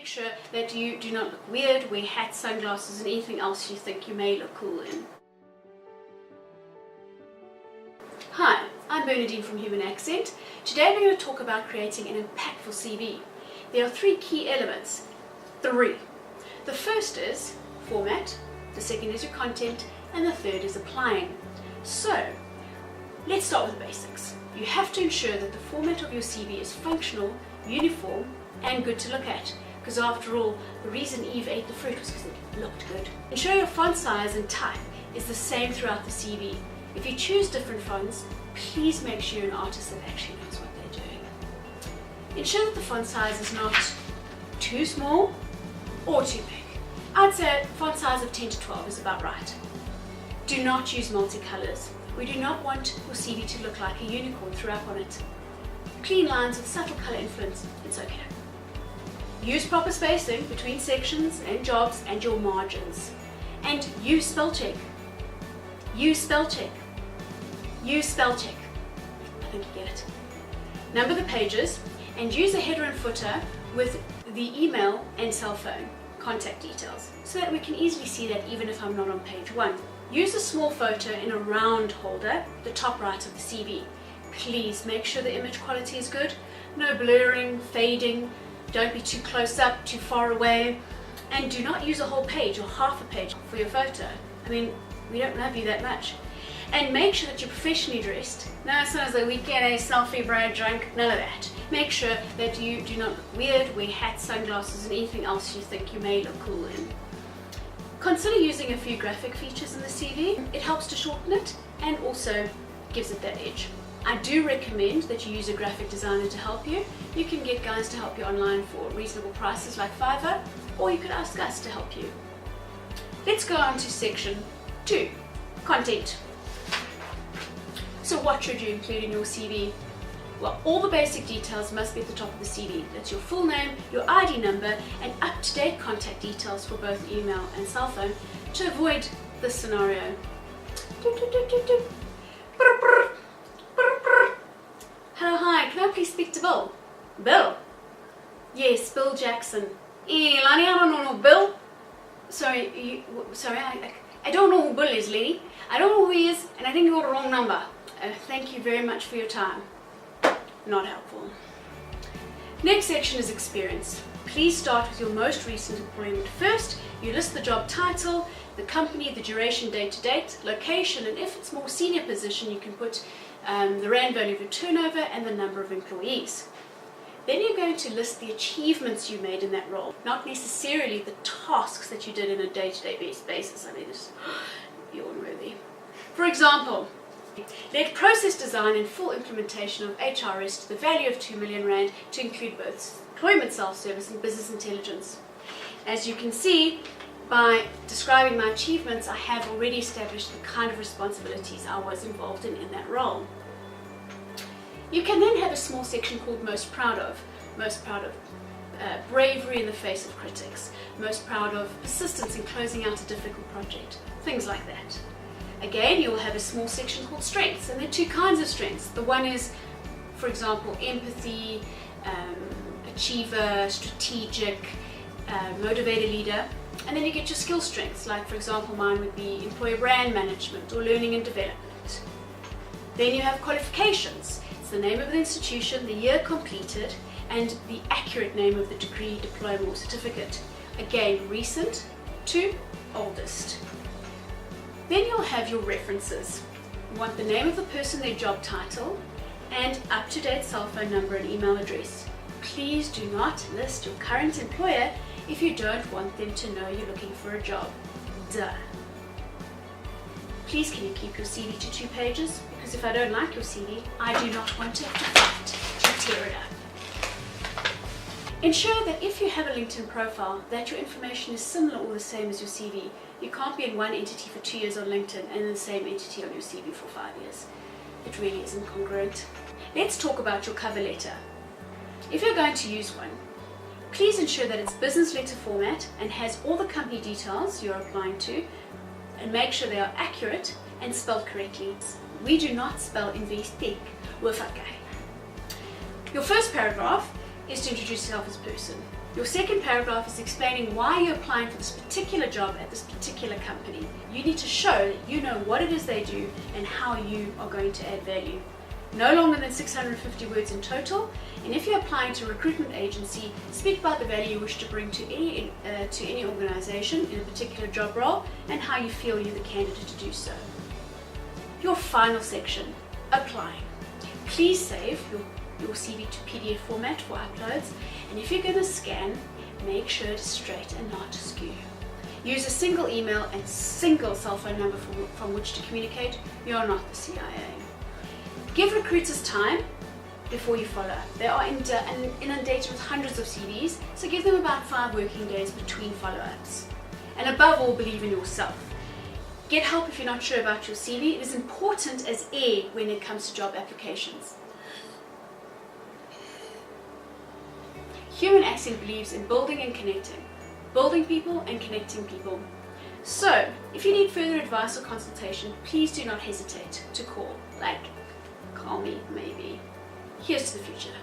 Make sure that you do not look weird, wear hats, sunglasses and anything else you think you may look cool in. Hi, I'm Bernadine from Human Accent. Today we're going to talk about creating an impactful CV. There are 3 key elements. 3. The first is format, the second is your content, and the third is applying. So, let's start with the basics. You have to ensure that the format of your CV is functional, uniform, and good to look at. Because after all, the reason Eve ate the fruit was because it looked good. Ensure your font size and type is the same throughout the CV. If you choose different fonts, please make sure you're an artist that actually knows what they're doing. Ensure that the font size is not too small or too big. I'd say a font size of 10 to 12 is about right. Do not use multicolors. We do not want your CV to look like a unicorn threw up on it. Clean lines with subtle color influence, it's okay. Use proper spacing between sections and jobs and your margins. And use spell check. Use spell check. Use spell check. I think you get it. Number the pages and use a header and footer with the email and cell phone contact details so that we can easily see that even if I'm not on page 1. Use a small photo in a round holder, the top right of the CV. Please make sure the image quality is good. No blurring, fading. Don't be too close up, too far away, and do not use a whole page or half a page for your photo. I mean, we don't love you that much. And make sure that you're professionally dressed. No, it's not as though we get a selfie bro drunk, none of that. Make sure that you do not look weird, wear hats, sunglasses and anything else you think you may look cool in. Consider using a few graphic features in the CV. It helps to shorten it and also gives it that edge. I do recommend that you use a graphic designer to help you. You can get guys to help you online for reasonable prices like Fiverr, or you could ask us to help you. Let's go on to section 2, content. So what should you include in your CV? Well, all the basic details must be at the top of the CV. That's your full name, your ID number, and up-to-date contact details for both email and cell phone to avoid this scenario. Hello, hi, can I please speak to Bill? Bill? Yes, Bill Jackson. Lani, I don't know no Bill. Sorry, I don't know who Bill is, lady. I don't know who he is, and I think you got the wrong number. Thank you very much for your time. Not helpful. Next section is experience. Please start with your most recent employment first. You list the job title, the company, the duration, date to date, location, and if it's more senior position, you can put the rand value of your turnover and the number of employees. Then you're going to list the achievements you made in that role, not necessarily the tasks that you did in a day-to-day basis. I mean, it's yawn-worthy. For example, led process design and full implementation of HRS to the value of 2 million rand to include both employment self-service and business intelligence. As you can see, by describing my achievements, I have already established the kind of responsibilities I was involved in that role. You can then have a small section called most proud of. Most proud of bravery in the face of critics. Most proud of persistence in closing out a difficult project. Things like that. Again, you'll have a small section called strengths, and there are 2 kinds of strengths. The one is, for example, empathy, achiever, strategic, motivated leader. And then you get your skill strengths, like for example mine would be employer brand management or learning and development. Then you have qualifications. It's the name of the institution, the year completed, and the accurate name of the degree, diploma or certificate. Again, recent to oldest. Then you'll have your references. You want the name of the person, their job title, and up-to-date cell phone number and email address. Please do not list your current employer if you don't want them to know you're looking for a job. Duh. Please can you keep your CV to 2 pages? Because if I don't like your CV, I do not want to have to fight to tear it up. Ensure that if you have a LinkedIn profile, that your information is similar or the same as your CV. You can't be in one entity for 2 years on LinkedIn and in the same entity on your CV for 5 years. It really isn't congruent. Let's talk about your cover letter. If you're going to use one, please ensure that it's business letter format and has all the company details you're applying to, and make sure they are accurate and spelled correctly. We do not spell investing with a K. Your first paragraph is to introduce yourself as a person. Your second paragraph is explaining why you're applying for this particular job at this particular company. You need to show that you know what it is they do and how you are going to add value. No longer than 650 words in total, and if you're applying to a recruitment agency, speak about the value you wish to bring to any organization in a particular job role and how you feel you're the candidate to do so. Your final section, applying. Please save your CV to PDF format for uploads, and if you're going to scan, make sure it is straight and not askew. Use a single email and single cell phone number from which to communicate. You're not the CIA. Give recruiters time before you follow up. They are inundated with hundreds of CVs, so give them about 5 working days between follow-ups. And above all, believe in yourself. Get help if you're not sure about your CV. It is important as air when it comes to job applications. Human Accent believes in building and connecting. Building people and connecting people. So, if you need further advice or consultation, please do not hesitate to call. Call me, maybe. Here's to the future.